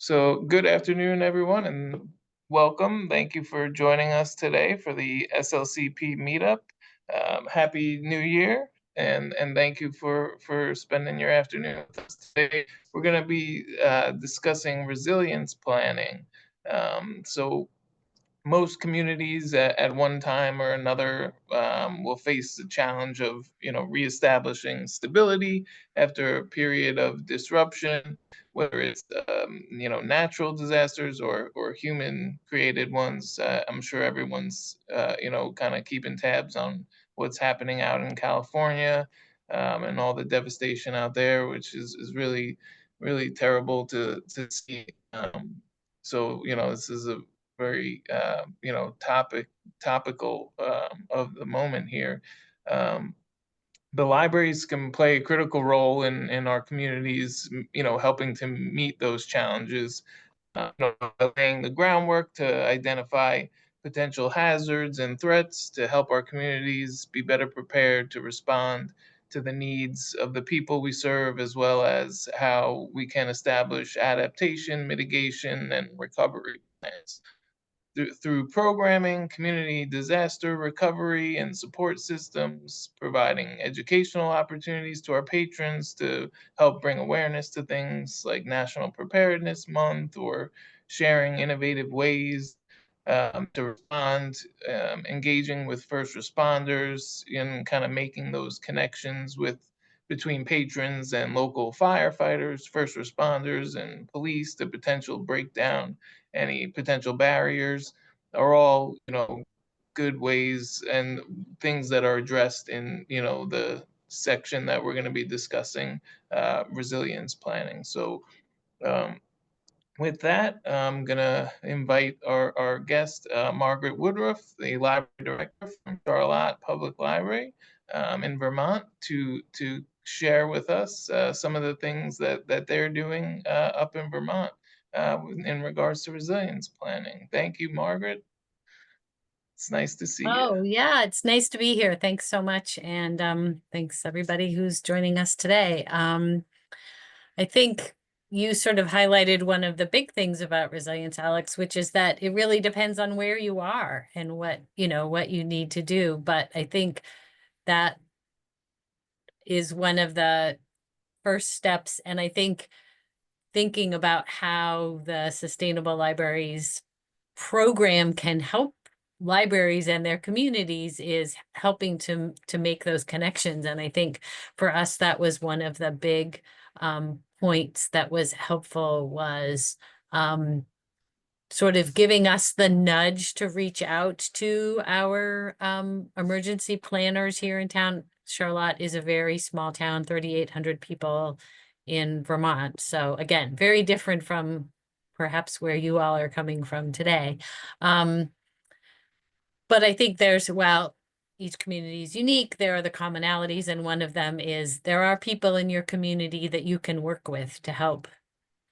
So, good afternoon, everyone, and welcome. Thank you for joining us today for the SLCP meetup. Happy New Year, and thank you for spending your afternoon with us today. We're going to be discussing resilience planning. So, most communities at one time or another will face the challenge of reestablishing stability after a period of disruption, whether it's natural disasters or human created ones. I'm sure everyone's kind of keeping tabs on what's happening out in California, and all the devastation out there, which is really terrible to see. So this is a very topical of the moment here. Um, the libraries can play a critical role in our communities, helping to meet those challenges, laying the groundwork to identify potential hazards and threats to help our communities be better prepared to respond to the needs of the people we serve, as well as how we can establish adaptation, mitigation, and recovery plans through programming, community disaster recovery and support systems, providing educational opportunities to our patrons to help bring awareness to things like National Preparedness Month, or sharing innovative ways to respond, engaging with first responders, and kind of making those connections between patrons and local firefighters, first responders, and police to potential breakdown any potential barriers, are all good ways and things that are addressed in the section that we're going to be discussing, resilience planning. So um, with that, I'm going to invite our guest, Margaret Woodruff, the library director from Charlotte Public Library in Vermont, to share with us some of the things that they're doing up in Vermont in regards to resilience planning. Thank you, Margaret. It's nice to see you. Oh, yeah, it's nice to be here. Thanks so much. And thanks everybody who's joining us today. I think you sort of highlighted one of the big things about resilience, Alex, which is that it really depends on where you are and what you need to do. But I think that is one of the first steps. And I think thinking about how the Sustainable Libraries program can help libraries and their communities is helping to make those connections. And I think for us, that was one of the big points that was helpful, was sort of giving us the nudge to reach out to our emergency planners here in town. Charlotte is a very small town, 3,800 people in Vermont. So again, very different from perhaps where you all are coming from today. But I think well, each community is unique. There are the commonalities, and one of them is there are people in your community that you can work with to help,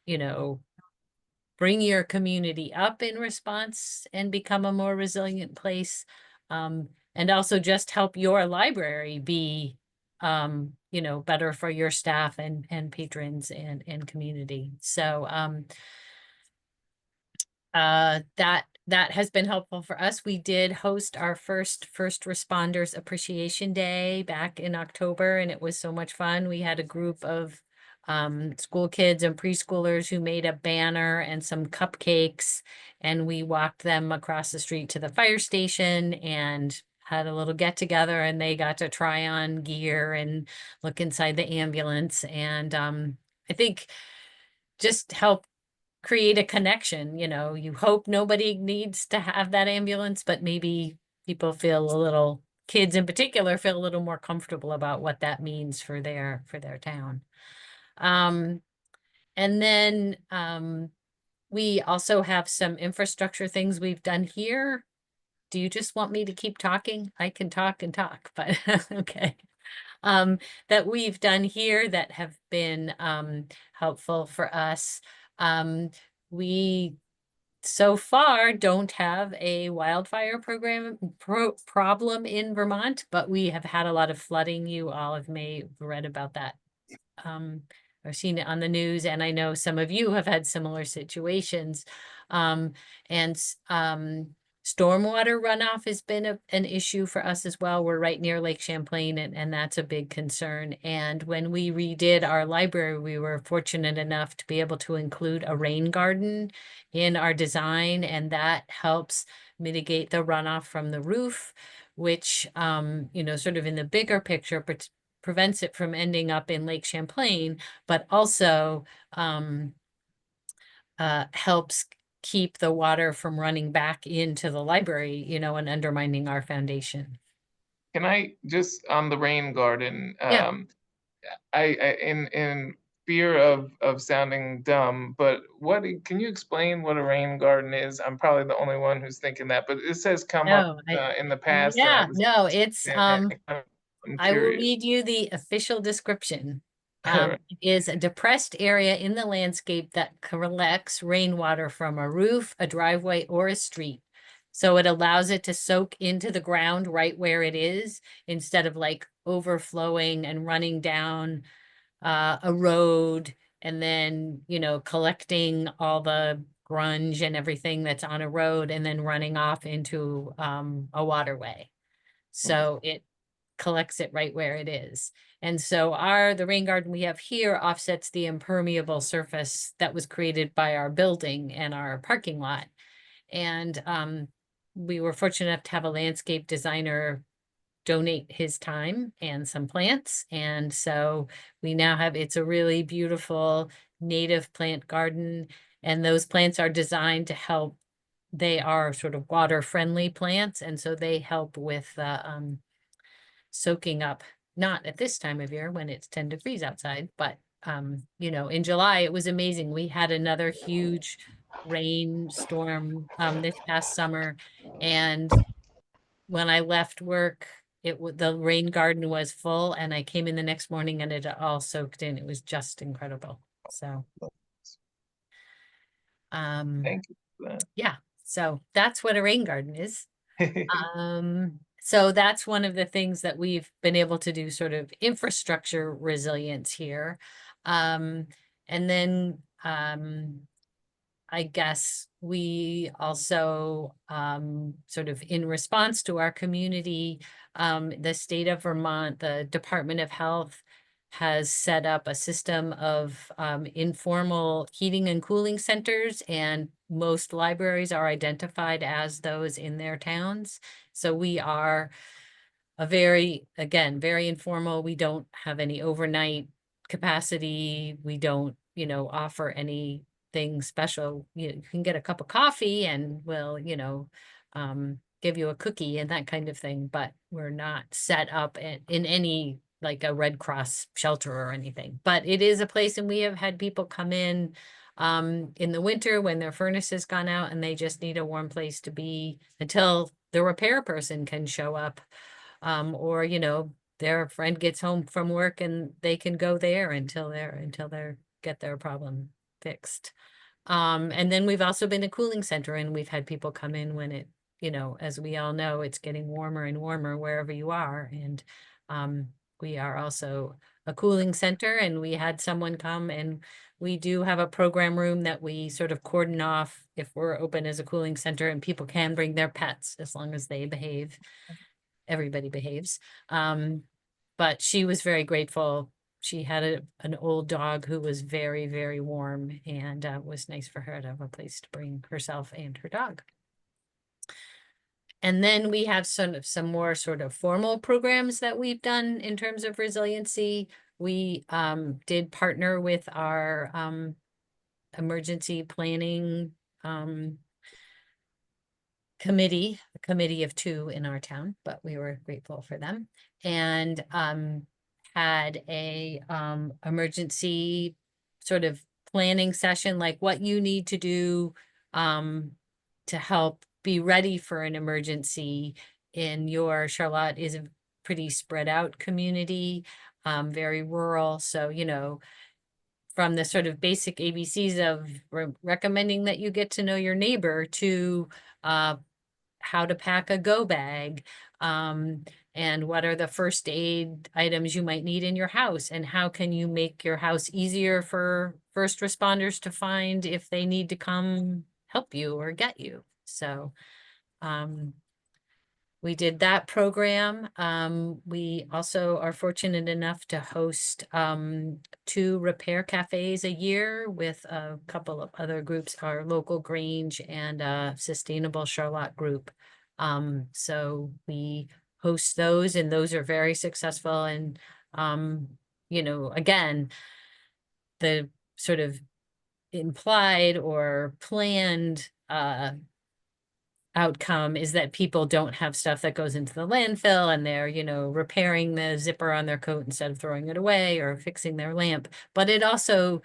bring your community up in response and become a more resilient place. And also just help your library be, better for your staff and patrons and community. So that has been helpful for us. We did host our first responders appreciation day back in October, and it was so much fun. We had a group of school kids and preschoolers who made a banner and some cupcakes, and we walked them across the street to the fire station and had a little get together, and they got to try on gear and look inside the ambulance. And I think just help create a connection. You hope nobody needs to have that ambulance, but maybe people kids in particular feel a little more comfortable about what that means for their town. And then we also have some infrastructure things we've done here. Do you just want me to keep talking? I can talk and talk, but okay. That we've done here that have been helpful for us. We so far don't have a wildfire problem in Vermont, but we have had a lot of flooding. You all have read about that or seen it on the news, and I know some of you have had similar situations. Um, and stormwater runoff has been an issue for us as well. We're right near Lake Champlain, and that's a big concern. And when we redid our library, we were fortunate enough to be able to include a rain garden in our design, and that helps mitigate the runoff from the roof, which, you know, sort of in the bigger picture, prevents it from ending up in Lake Champlain, but also helps keep the water from running back into the library, you know, and undermining our foundation. Can I just, on the rain garden, Yeah. in fear of sounding dumb, but can you explain what a rain garden is? I'm probably the only one who's thinking that, but it says come up No, in the past, and I yeah, was, no, it's, I'm I will curious. read you the official description. All right. It is a depressed area in the landscape that collects rainwater from a roof, a driveway, or a street. So it allows it to soak into the ground right where it is, instead of like overflowing and running down a road, and then, you know, collecting all the grunge and everything that's on a road and then running off into a waterway. So it collects it right where it is. And so the rain garden we have here offsets the impermeable surface that was created by our building and our parking lot. And we were fortunate enough to have a landscape designer donate his time and some plants. And so we now have, it's a really beautiful native plant garden. And those plants are designed to help. They are sort of water friendly plants. And so they help with soaking up, not at this time of year when it's 10 degrees outside, but you know, in July, it was amazing. We had another huge rainstorm this past summer. And when I left work, the rain garden was full, and I came in the next morning and it all soaked in. It was just incredible. So Thank you for yeah, so that's what a rain garden is. that. So that's one of the things that we've been able to do, sort of infrastructure resilience here. Um, and then I guess we also, sort of in response to our community, the state of Vermont, the Department of Health has set up a system of informal heating and cooling centers, and most libraries are identified as those in their towns. So we are again, very informal. We don't have any overnight capacity. We don't, you know, offer anything special. You can get a cup of coffee and we'll, you know, give you a cookie and that kind of thing, but we're not set up in any like a Red Cross shelter or anything. But it is a place, and we have had people come in the winter when their furnace has gone out and they just need a warm place to be until the repair person can show up, or, you know, their friend gets home from work and they can go there until they're get their problem fixed. And then we've also been a cooling center, and we've had people come in when it, you know, as we all know, it's getting warmer and warmer wherever you are. And we are also a cooling center, and we had someone come, and we do have a program room that we sort of cordon off if we're open as a cooling center, and people can bring their pets as long as they behave. Everybody behaves. But she was very grateful. She had an old dog who was very, very warm, and it was nice for her to have a place to bring herself and her dog. And then we have some more sort of formal programs that we've done in terms of resiliency. We did partner with our emergency planning committee, a committee of two in our town, but we were grateful for them. And had a emergency sort of planning session, like what you need to do to help be ready for an emergency in your Charlotte is a pretty spread out community, very rural. So, you know, from the sort of basic ABCs of recommending that you get to know your neighbor to how to pack a go bag, and what are the first aid items you might need in your house, and how can you make your house easier for first responders to find if they need to come help you or get you. So we did that program. We also are fortunate enough to host 2 repair cafes a year with a couple of other groups, our local Grange and Sustainable Charlotte group. So we host those, and those are very successful. And you know, again, the sort of implied or planned outcome is that people don't have stuff that goes into the landfill, and they're, you know, repairing the zipper on their coat instead of throwing it away or fixing their lamp. But it also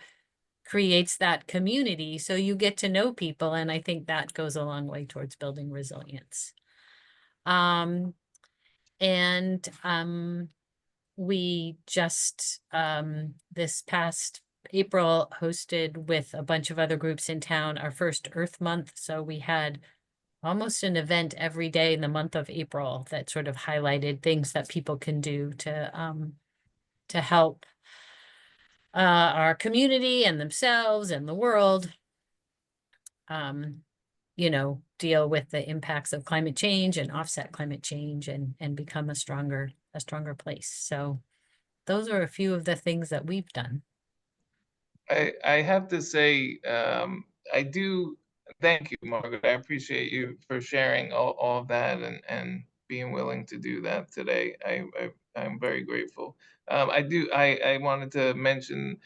creates that community, so you get to know people, and I think that goes a long way towards building resilience. We just this past April hosted with a bunch of other groups in town our first Earth Month. So we had almost an event every day in the month of April that sort of highlighted things that people can do to help our community and themselves and the world, you know, deal with the impacts of climate change and offset climate change and become a stronger place. So those are a few of the things that we've done. I have to say, I do thank you, Margaret. I appreciate you for sharing all of that and being willing to do that today. I'm very grateful. I wanted to mention,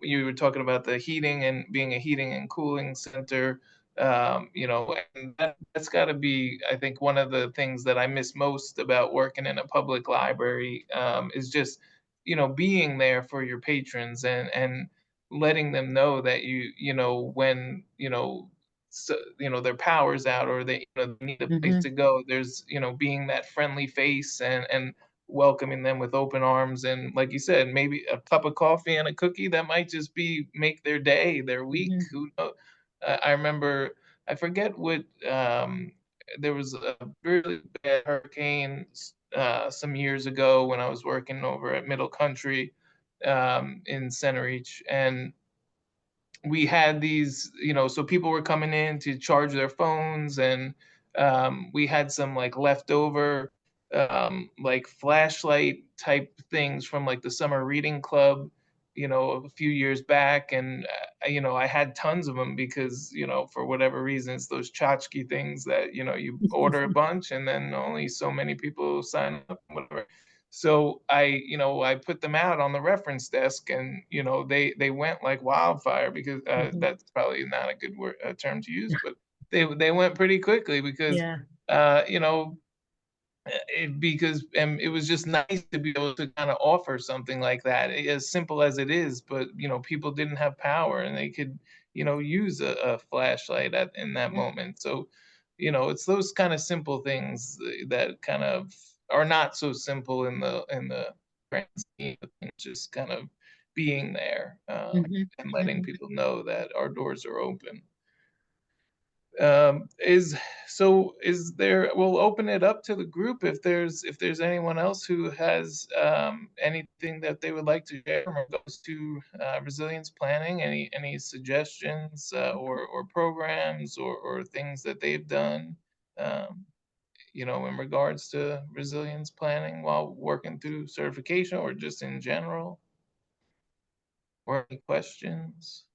you were talking about the heating and being a heating and cooling center. You know, and that's got to be, I think, one of the things that I miss most about working in a public library, is just, you know, being there for your patrons and letting them know that you know, when, you know, so, you know, their power's out or they, you know, they need a place Mhm, to go, there's, you know, being that friendly face and welcoming them with open arms, and like you said, maybe a cup of coffee and a cookie that might just be make their day, their week, mhm, who knows. I remember, I forget what, there was a really bad hurricane some years ago when I was working over at Middle Country, in Centereach, and we had these, you know, so people were coming in to charge their phones, and we had some like leftover like flashlight type things from like the summer reading club, you know, a few years back, and you know, I had tons of them because, you know, for whatever reasons, those tchotchke things that, you know, you order a bunch and then only so many people sign up, whatever. So you know, I put them out on the reference desk, and you know, they went like wildfire because mhm. that's probably not a good word, term to use, but they went pretty quickly because Yeah. you know, because it was just nice to be able to kind of offer something like that, as simple as it is. But you know, people didn't have power, and they could, you know, use a flashlight in that Mhm, moment. So, you know, it's those kind of simple things that kind of are not so simple in the grand scheme of things, just kind of being there, mhm, and letting mhm, people know that our doors are open. Is so is there, we'll open it up to the group if there's anyone else who has anything that they would like to share in regards to resilience planning, any suggestions, or programs or things that they've done, um, you know, in regards to resilience planning while working through certification or just in general, or any questions.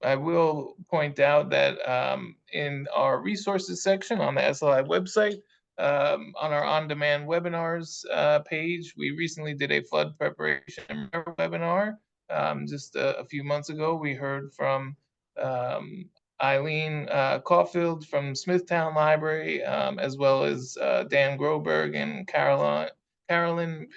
I will point out that in our resources section on the SLI website, on our on-demand webinars page, we recently did a flood preparation and repair webinar. Just a few months ago, we heard from Eileen Caulfield from Smithtown Library, as well as Dan Groberg and Carolyn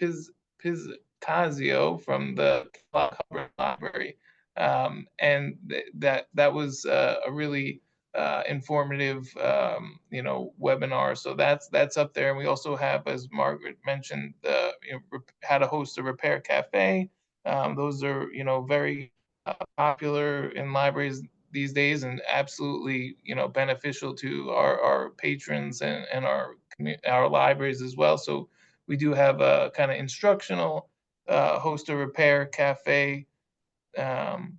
Pizcasio from the Hubbard Library. And that was a really informative, you know, webinar. So that's up there. And we also have, as Margaret mentioned, you know, how to host a repair cafe. Those are, you know, very popular in libraries these days, and absolutely, beneficial to our patrons and our libraries as well. So we do have a kind of instructional host a repair cafe um,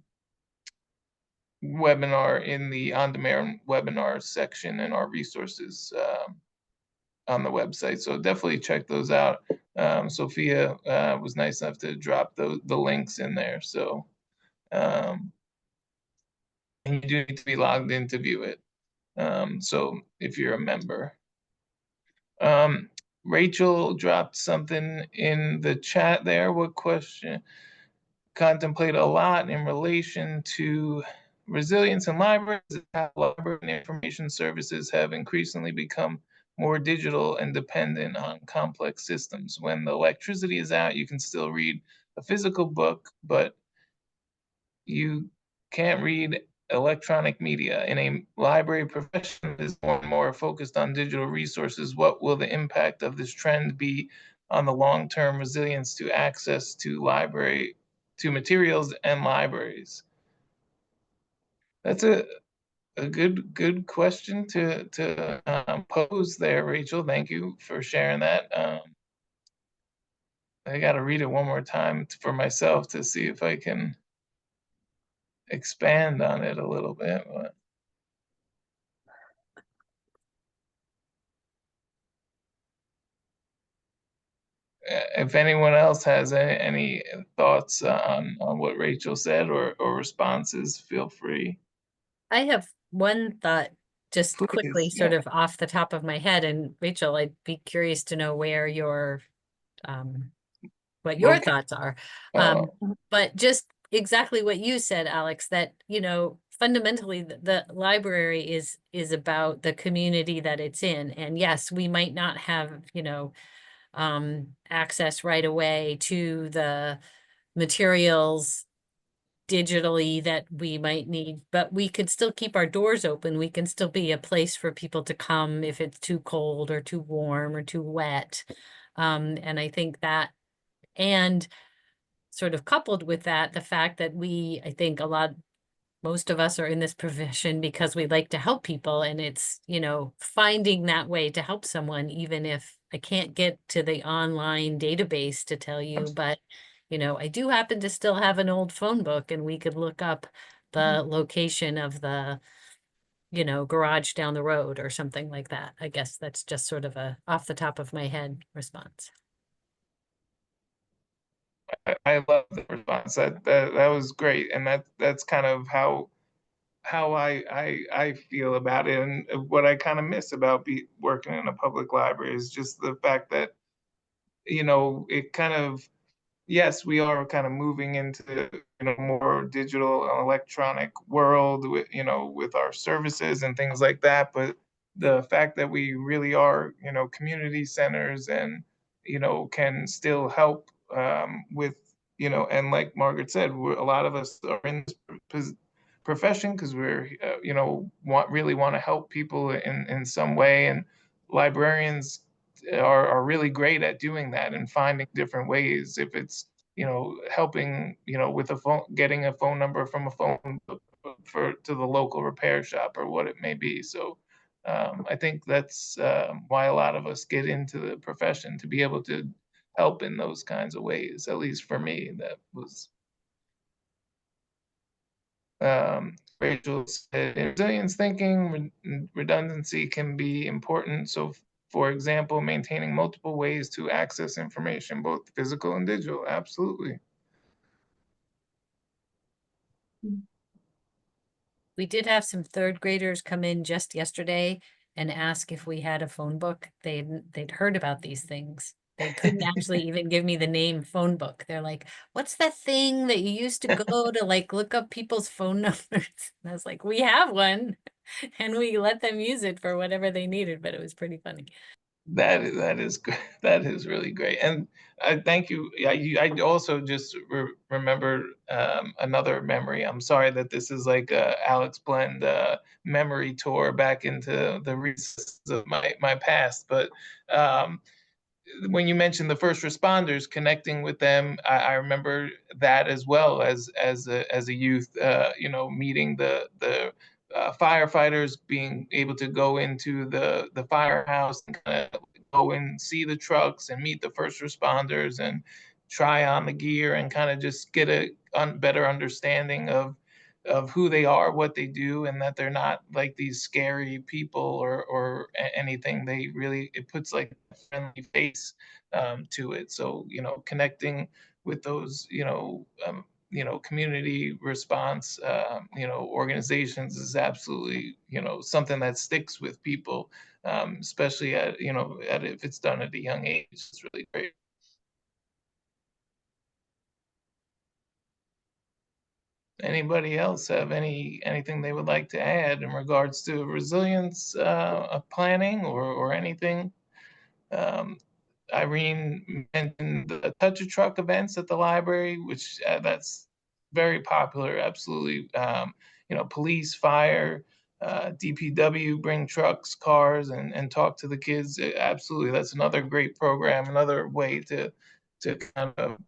webinar in the on-demand webinar section in our resources on the website. So definitely check those out. Sophia was nice enough to drop the links in there. So um, and you do need to be logged in to view it. So if you're a member. Um, Rachel dropped something in the chat there. What question? Contemplate a lot in relation to resilience in libraries. How library and information services have increasingly become more digital and dependent on complex systems. When the electricity is out, you can still read a physical book, but you can't read electronic media. In a library profession that is more and more focused on digital resources, what will the impact of this trend be on the long-term resilience to access to materials and libraries? That's a good question to pose there, Rachel. Thank you for sharing that. I got to read it one more time for myself to see if I can expand on it a little bit. But if anyone else has any thoughts on what Rachel said or responses, feel free. I have one thought just quickly, Please, sort yeah. of off the top of my head. And Rachel, I'd be curious to know where what your Okay. thoughts are. But just exactly what you said, Alex, that, fundamentally the library is about the community that it's in. And yes, we might not have, access right away to the materials digitally that we might need, but we could still keep our doors open. We can still be a place for people to come if it's too cold or too warm or too wet. And I think that, and sort of coupled with that, the fact that I think most of us are in this profession because we like to help people, and it's, finding that way to help someone, even if I can't get to the online database to tell you, but I do happen to still have an old phone book, and we could look up the location of the, garage down the road or something like that. I guess that's just sort of a off the top of my head response. I love the response. That was great, and that's kind of how I feel about it, and what I kind of miss about working in a public library is just the fact that it kind of, yes, we are kind of moving into more digital and electronic world with with our services and things like that. But the fact that we really are community centers and can still help with and like Margaret said, a lot of us are in this profession because we're really want to help people in some way, and librarians are really great at doing that and finding different ways. If it's helping with a phone, getting a phone number from a phone book to the local repair shop or what it may be. So I think that's why a lot of us get into the profession, to be able to help in those kinds of ways. At least for me, that was Rachel said, in resilience thinking, redundancy can be important. So, for example, maintaining multiple ways to access information, both physical and digital. Absolutely. We did have some third graders come in just yesterday and ask if we had a phone book. They'd heard about these things. They couldn't actually even give me the name phone book. They're like, what's that thing that you used to go to like look up people's phone numbers? And I was like, we have one. And we let them use it for whatever they needed, but it was pretty funny. That is that is really great, and I thank you. I also just remembered another memory. I'm sorry that this is like a Alex Blend memory tour back into the recesses of my past, but when you mentioned the first responders, connecting with them, I remember that as well as a youth, you know, meeting the firefighters, being able to go into the firehouse and kind of go and see the trucks and meet the first responders and try on the gear and kind of just get a better understanding of who they are, what they do, and that they're not like these scary people or anything. They really, it puts like a friendly face to it. So, you know, connecting with those, you know, community response, you know, organizations is absolutely, you know, something that sticks with people, especially at, you know, at if it's done at a young age. It's really great. Anybody else have anything they would like to add in regards to resilience planning or anything? Um, Irene mentioned the touch a truck events at the library, which that's very popular. Absolutely, you know, police, fire, DPW bring trucks, cars, and talk to the kids. Absolutely, that's another great program. Another way to kind of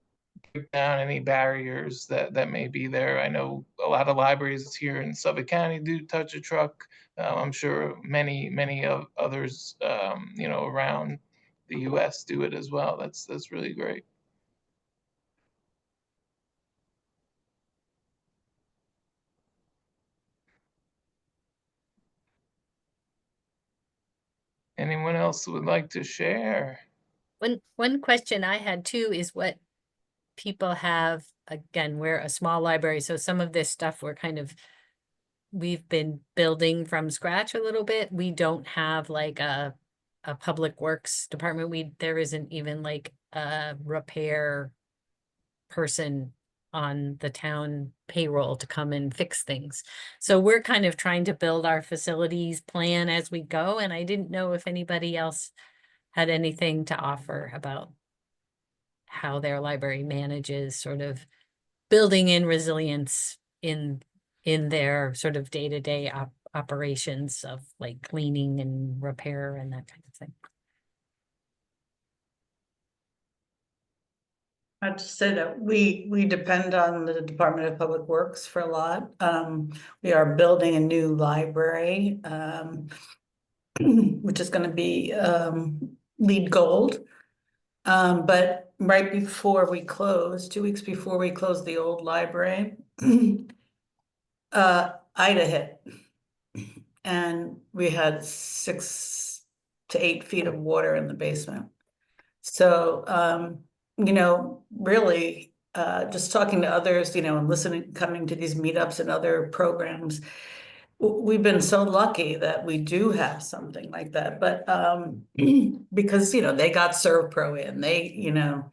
break down any barriers that may be there. I know a lot of libraries here in Suffolk County do touch a truck. I'm sure many of others, you know, around the U.S. do it as well. That's really great. Anyone else would like to share? One question I had too is what people have, again, we're a small library, so some of this stuff we've been building from scratch a little bit. We don't have like a public works department. There isn't even like a repair person on the town payroll to come and fix things. So we're kind of trying to build our facilities plan as we go, and I didn't know if anybody else had anything to offer about how their library manages sort of building in resilience in their sort of day-to-day operations of like cleaning and repair and that kind of thing. I'd say that we depend on the Department of Public Works for a lot. We are building a new library, which is going to be LEED Gold. But right before we close, 2 weeks before we close the old library, Ida hit, and we had 6 to 8 feet of water in the basement. So, you know, really, just talking to others, you know, and listening, coming to these meetups and other programs, we've been so lucky that we do have something like that. But because, you know, they got ServPro in, you know,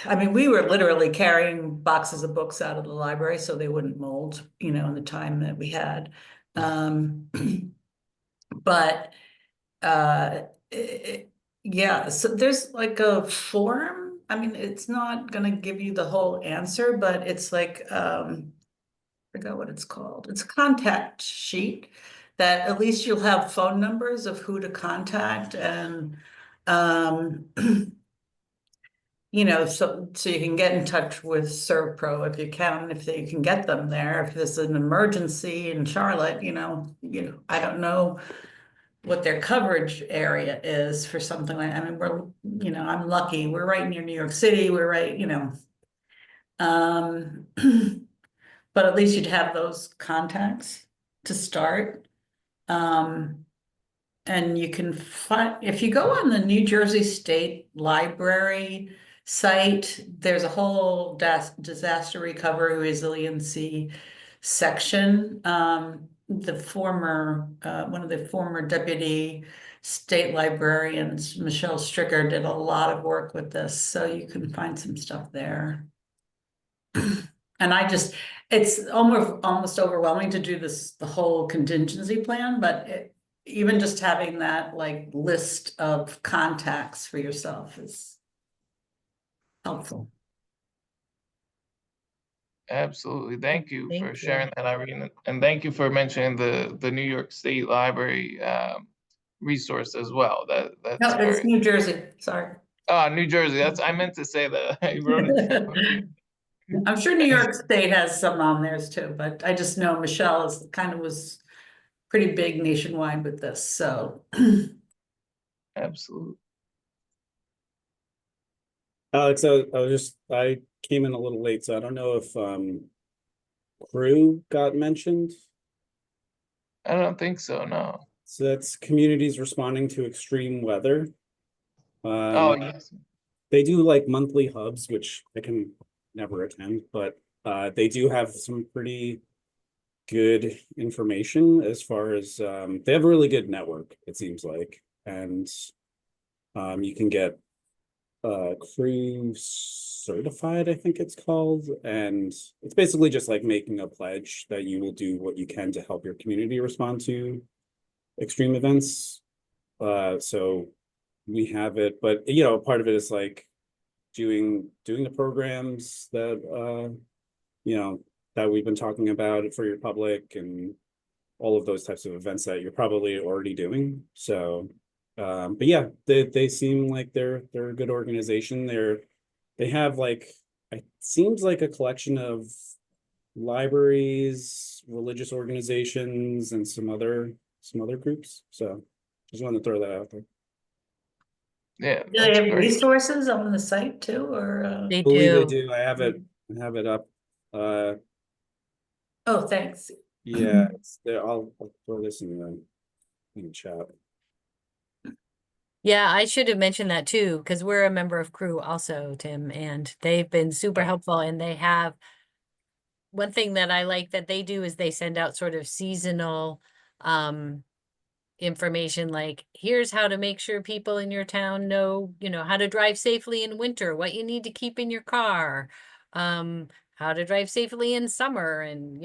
I mean, we were literally carrying boxes of books out of the library so they wouldn't mold, you know, in the time that we had. But yeah, so there's like a form. I mean, it's not gonna give you the whole answer, but it's like, I forgot what it's called. It's a contact sheet that at least you'll have phone numbers of who to contact and, you know, so you can get in touch with ServPro if you can, if they can get them there. If there's an emergency in Charlotte, you know, I don't know what their coverage area is for something like, I mean, we're, you know, I'm lucky. We're right near New York City. We're right, you know. But at least you'd have those contacts to start. And you can find, if you go on the New Jersey State Library site, there's a whole disaster recovery resiliency section. The former, one of the former deputy state librarians, Michelle Stricker, did a lot of work with this, so you can find some stuff there. And it's almost overwhelming to do the whole contingency plan, but even just having that like list of contacts for yourself is helpful. Absolutely. Thank you Thank for you. sharing that, Irene. And thank you for mentioning the New York State Library. resource as well. That's No, it's very. New Jersey, sorry. New Jersey. I meant to say that. I wrote it down. I'm sure New York State has some on theirs too, but I just know Michelle is was pretty big nationwide with this, so. Absolutely. Alex, I came in a little late, so I don't know if crew got mentioned. I don't think so. No. So that's communities responding to extreme weather. Oh yes. They do like monthly hubs, which I can never attend, but they do have some pretty good information as far as they have a really good network, it seems like. And you can get crew certified, I think it's called, and it's basically just like making a pledge that you will do what you can to help your community respond to extreme events. So we have it, but you know, part of it is like doing the programs that you know, that we've been talking about for your public, and all of those types of events that you're probably already doing. So but yeah, they seem like they're a good organization. They have like, it seems like a collection of libraries, religious organizations, and some other groups. So just wanted to throw that out there. Yeah. Do they That's have great. resources on the site too, or? They I believe they do. do. I have it up. Oh, thanks. Yeah, it's there. I'll throw this in the chat. Yeah, I should have mentioned that too, because we're a member of crew also, Tim, and they've been super helpful. And they have one thing that I like that they do is they send out sort of seasonal information, like here's how to make sure people in your town know, how to drive safely in winter, what you need to keep in your car, how to drive safely in summer, and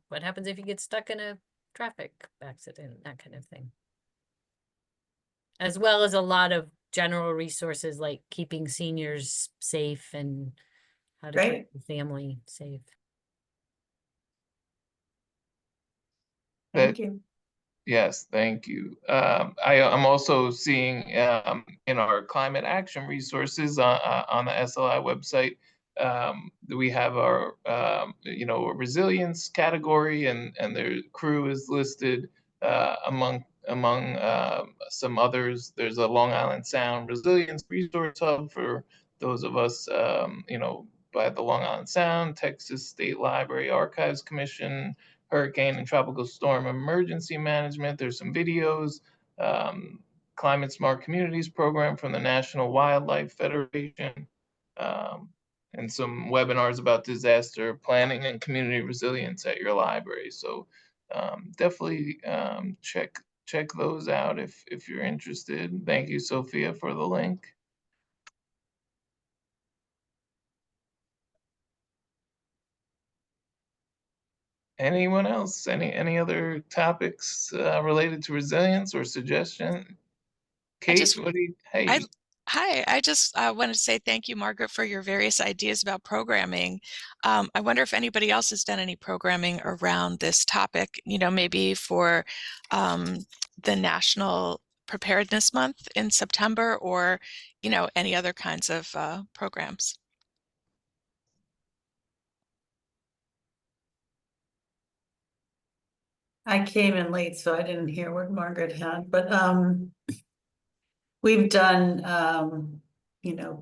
what happens if you get stuck in a traffic accident, that kind of thing. As well as a lot of general resources like keeping seniors safe and how to keep the family safe. Thank you. Yes, thank you. I'm also seeing in our climate action resources on the SLI website that we have our a resilience category, and their crew is listed among some others. There's a Long Island Sound Resilience Resource Hub for those of us by the Long Island Sound, Texas State Library Archives Commission, Hurricane and Tropical Storm Emergency Management. There's some videos, Climate Smart Communities program from the National Wildlife Federation, and some webinars about disaster planning and community resilience at your library. So definitely check those out if you're interested. Thank you, Sophia, for the link. Anyone else? Any other topics related to resilience or suggestion? Kate, hey. Hi, I just wanted to say thank you, Margaret, for your various ideas about programming. I wonder if anybody else has done any programming around this topic, maybe for the National Preparedness Month in September, or, any other kinds of programs. I came in late, so I didn't hear what Margaret had, but we've done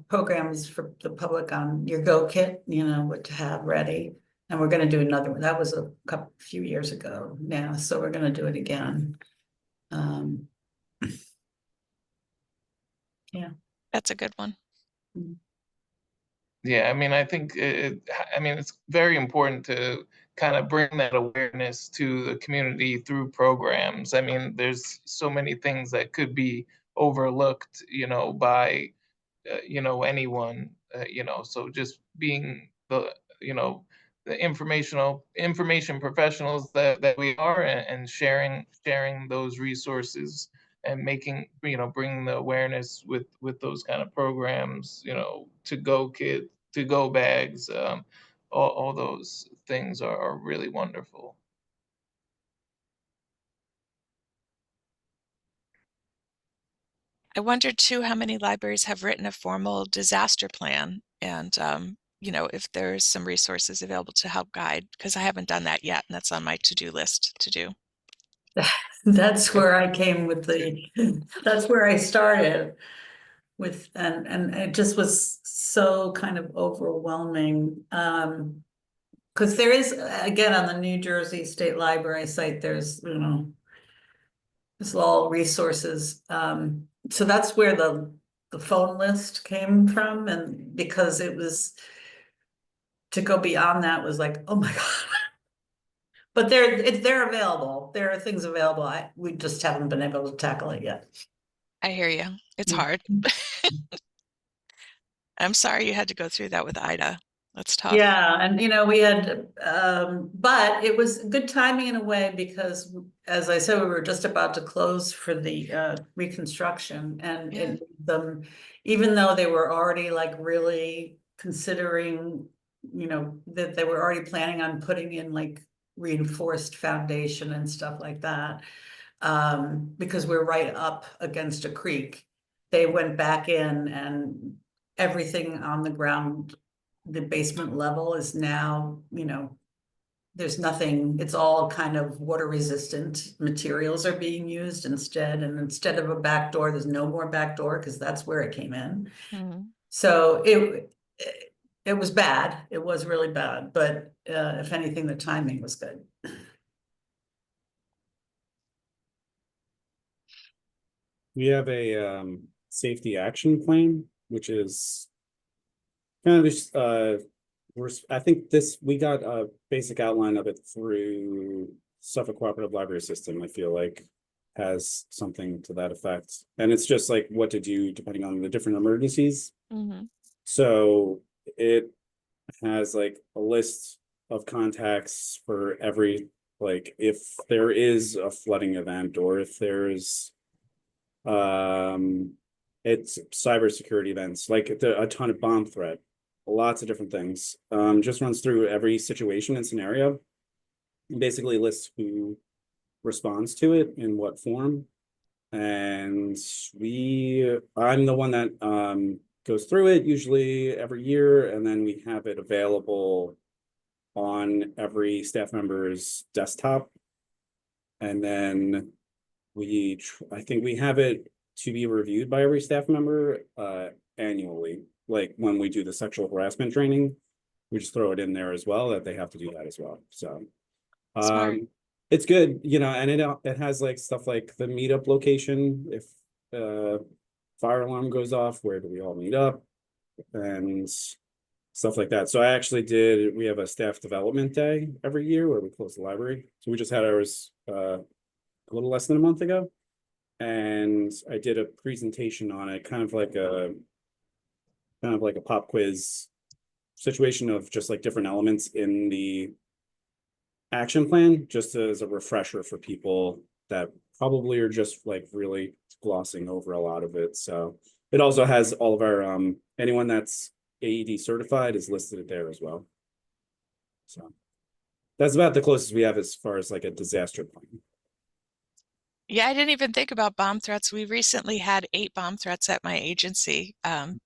programs for the public on your Go Kit, what to have ready. And we're going to do another one. That was a few years ago now, so we're going to do it again. Yeah, that's a good one. Yeah, I mean, I think it's very important to kind of bring that awareness to the community through programs. I mean, there's so many things that could be overlooked, by anyone, so just being the information professionals that we are, and sharing those resources, and bringing the awareness with those kind of programs, to go kit, to go bags, all those things are really wonderful. I wondered too how many libraries have written a formal disaster plan, and you know, if there's some resources available to help guide, because I haven't done that yet, and that's on my to-do list to do. That's where I came with that's where I started with, and it just was so kind of overwhelming. Because there is, again, on the New Jersey State Library site, there's, there's all resources. So that's where the phone list came from, and because it was, to go beyond that was like, oh my God. But they're available. There are things available. We just haven't been able to tackle it yet. I hear you. It's hard. I'm sorry you had to go through that with Ida. That's tough. Yeah, and we had, but it was good timing in a way because, as I said, we were just about to close for the reconstruction, and Yeah. them, even though they were already like really considering, that they were already planning on putting in like reinforced foundation and stuff like that, because we're right up against a creek. They went back in, and everything on the ground, the basement level is now, there's nothing, it's all kind of water resistant materials are being used instead. And instead of a back door, there's no more back door because that's where it came in. Mhm. So it was bad. It was really bad. But if anything, the timing was good. We have a safety action plan, which is kind of just I think we got a basic outline of it through Suffolk Cooperative Library System. I feel like has something to that effect, and it's just like what to do depending on the different emergencies. Mhm. So it has like a list of contacts for every, like if there is a flooding event or if there's it's cybersecurity events, like a ton of bomb threat, lots of different things. Just runs through every situation and scenario and basically lists who responds to it in what form. And I'm the one that goes through it usually every year, and then we have it available on every staff member's desktop. And then I think we have it to be reviewed by every staff member annually. Like when we do the sexual harassment training, we just throw it in there as well, that they have to do that as well. So Smart. it's good, and it has like stuff like the meetup location. If fire alarm goes off, where do we all meet up and stuff like that. So we have a staff development day every year where we close the library. So we just had ours a little less than a month ago. And I did a presentation on it, kind of like a pop quiz situation of just like different elements in the action plan, just as a refresher for people that probably are just like really glossing over a lot of it. So it also has all of our anyone that's AED certified is listed there as well. So that's about the closest we have as far as like a disaster plan. Yeah, I didn't even think about bomb threats. We recently had 8 bomb threats at my agency, and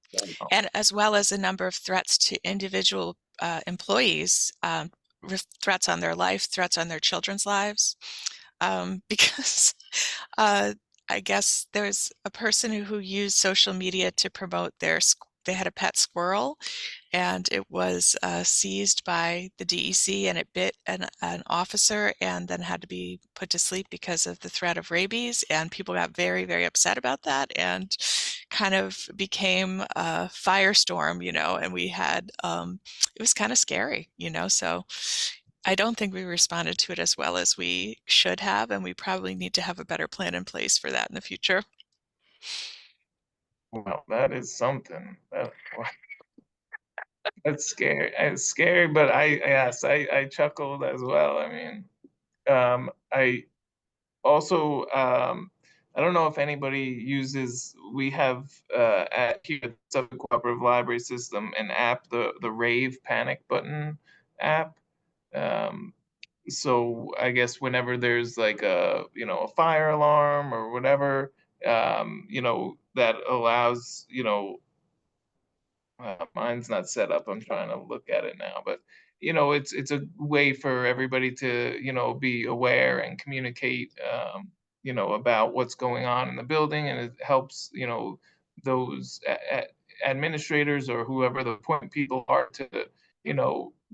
as well as a number of threats to individual employees, threats on their life, threats on their children's lives, because I guess there's a person who used social media to promote they had a pet squirrel, and it was seized by the DEC, and it bit an officer and then had to be put to sleep because of the threat of rabies. And people got very, very upset about that and kind of became a firestorm, and we had, it was kind of scary, so I don't think we responded to it as well as we should have, and we probably need to have a better plan in place for that in the future. Well, that is something. That's scary. It's scary, but I chuckled as well. I mean, I also I don't know if anybody uses. We have at here at the Suffolk Cooperative Library System an app, the Rave Panic Button app. So I guess whenever there's like a fire alarm or whatever, that allows, mine's not set up. I'm trying to look at it now, but it's a way for everybody to be aware and communicate about what's going on in the building, and it helps those administrators or whoever the point people are to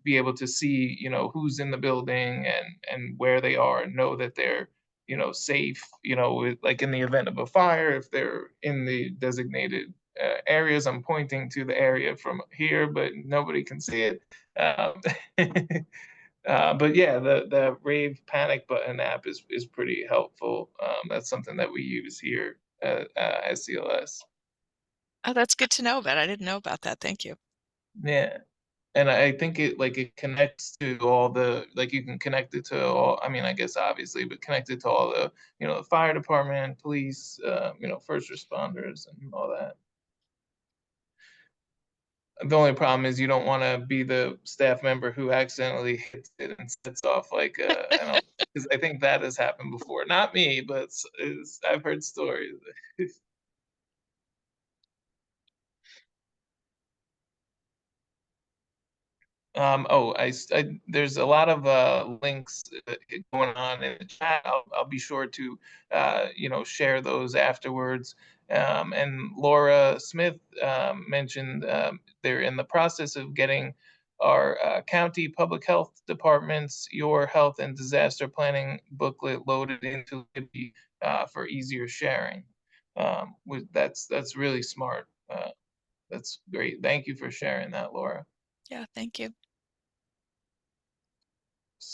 be able to see who's in the building and where they are, and know that they're safe, like in the event of a fire, if they're in the designated areas. I'm pointing to the area from here, but nobody can see it. Um, but yeah, the Rave Panic Button app is pretty helpful. That's something that we use here at SCLS. Oh, that's good to know about. I didn't know about that. Thank you. Yeah. And I think it connects to all the, like, you can connect it to all, I mean, I guess obviously, but connect it to all the, the fire department, police, first responders and all that. The only problem is you don't want to be the staff member who accidentally hits it and sets off like because I think that has happened before. Not me, but I've heard stories. There's a lot of links going on in the chat. I'll be sure to share those afterwards. And Laura Smith mentioned they're in the process of getting our county public health departments your health and disaster planning booklet loaded into Libby for easier sharing. That's really smart. That's great. Thank you for sharing that, Laura. Yeah, thank you.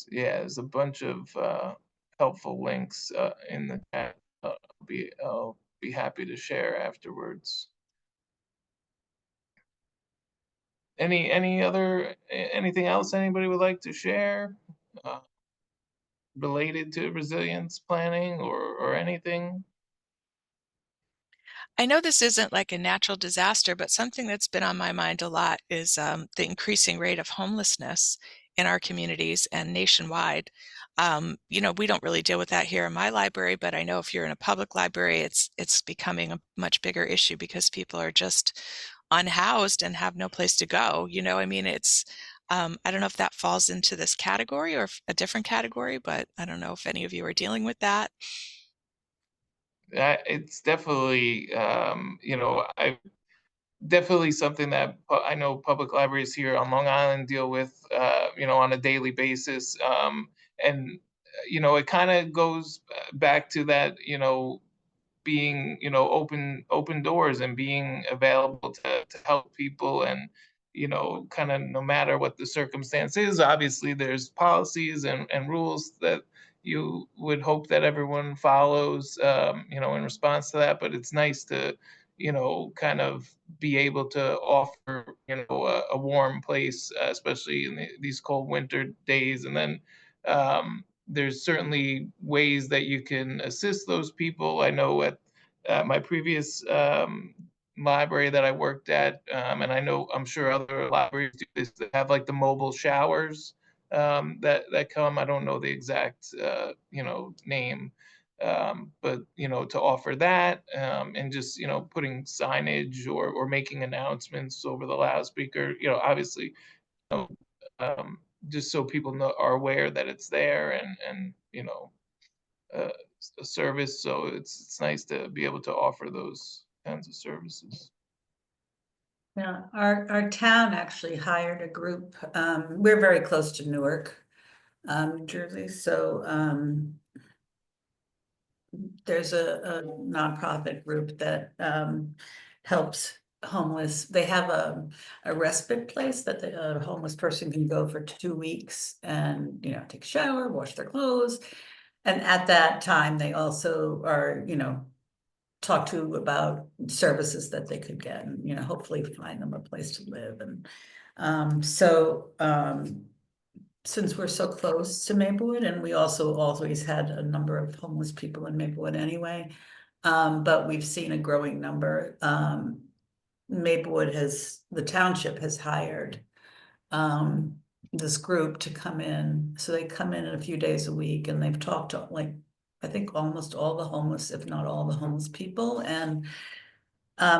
Yeah, there's a bunch of helpful links in the chat. I'll be happy to share afterwards. Anything else anybody would like to share related to resilience planning or anything? I know this isn't like a natural disaster, but something that's been on my mind a lot is the increasing rate of homelessness in our communities and nationwide. We don't really deal with that here in my library, but I know if you're in a public library, it's becoming a much bigger issue because people are just unhoused and have no place to go. I mean, I don't know if that falls into this category or a different category, but I don't know if any of you are dealing with that. It's definitely, I definitely something that I know public libraries here on Long Island deal with, on a daily basis. And, it kind of goes back to that, being, open doors and being available to help people, and, kind of no matter what the circumstance is. Obviously, there's policies and rules that you would hope that everyone follows, in response to that. But it's nice to, kind of be able to offer, a warm place, especially in these cold winter days. And then there's certainly ways that you can assist those people. I know at my previous library that I worked at, and I'm sure other libraries do this, that have like the mobile showers that come. I don't know the exact name, but to offer that, and just putting signage or making announcements over the loudspeaker. Obviously, um, just so people are aware that it's there, and uh, a service. So it's nice to be able to offer those kinds of services. Yeah, our town actually hired a group. We're very close to Newark, New Jersey. So there's a nonprofit group that helps homeless. They have a respite place that a homeless person can go for 2 weeks and take a shower, wash their clothes. And at that time, they also are, talk to about services that they could get, and hopefully find them a place to live. And since we're so close to Maplewood, and we also always had a number of homeless people in Maplewood anyway, but we've seen a growing number. The township has hired this group to come in. So they come in a few days a week, and they've talked to I think almost all the homeless, if not all the homeless people. And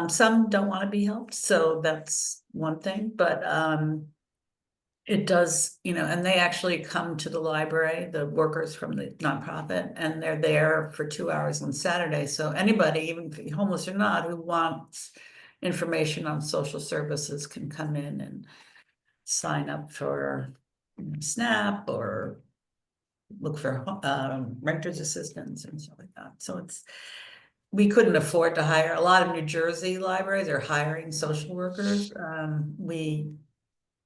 Some don't want to be helped, so that's one thing, but it does, and they actually come to the library, the workers from the nonprofit, and they're there for 2 hours on Saturday. So anybody, even if you're homeless or not, who wants information on social services can come in and sign up for SNAP or look for renter's assistance and stuff like that. So we couldn't afford to hire. A lot of New Jersey libraries are hiring social workers.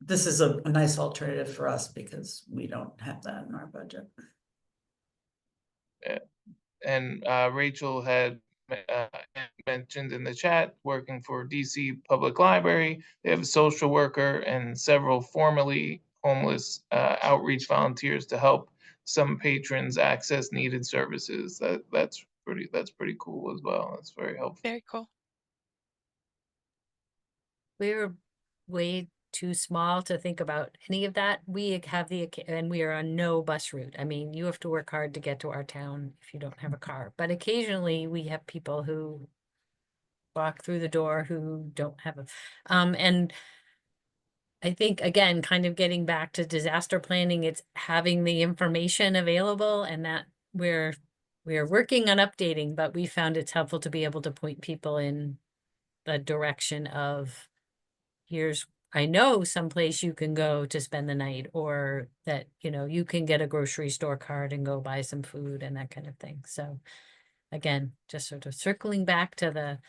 This is a nice alternative for us because we don't have that in our budget. And Rachel had mentioned in the chat, working for DC Public Library. They have a social worker and several formerly homeless outreach volunteers to help some patrons access needed services. That's pretty cool as well. That's very helpful. Very cool. We're way too small to think about any of that. We have and we are on no bus route. I mean, you have to work hard to get to our town if you don't have a car. But occasionally we have people who walk through the door who don't have a, and I think, again, kind of getting back to disaster planning, it's having the information available, and that we're working on updating, but we found it's helpful to be able to point people in the direction of, I know someplace you can go to spend the night, or that, you can get a grocery store card and go buy some food and that kind of thing. So again, just sort of circling back to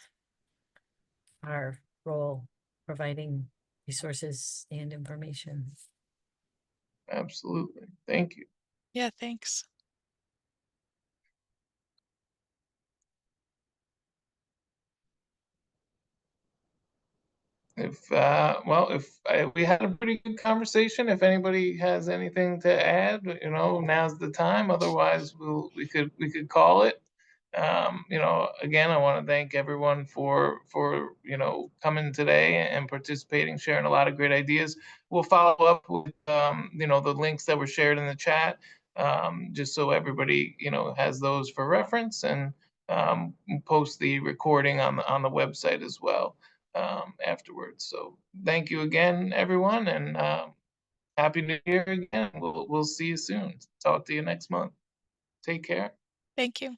our role, providing resources and information. Absolutely. Thank you. Yeah, thanks. We had a pretty good conversation. If anybody has anything to add, now's the time. Otherwise, we could call it. Again, I want to thank everyone for coming today and participating, sharing a lot of great ideas. We'll follow up with the links that were shared in the chat, just so everybody has those for reference, and post the recording on the website as well afterwards. So thank you again, everyone, and Happy New Year again. We'll see you soon. Talk to you next month. Take care. Thank you.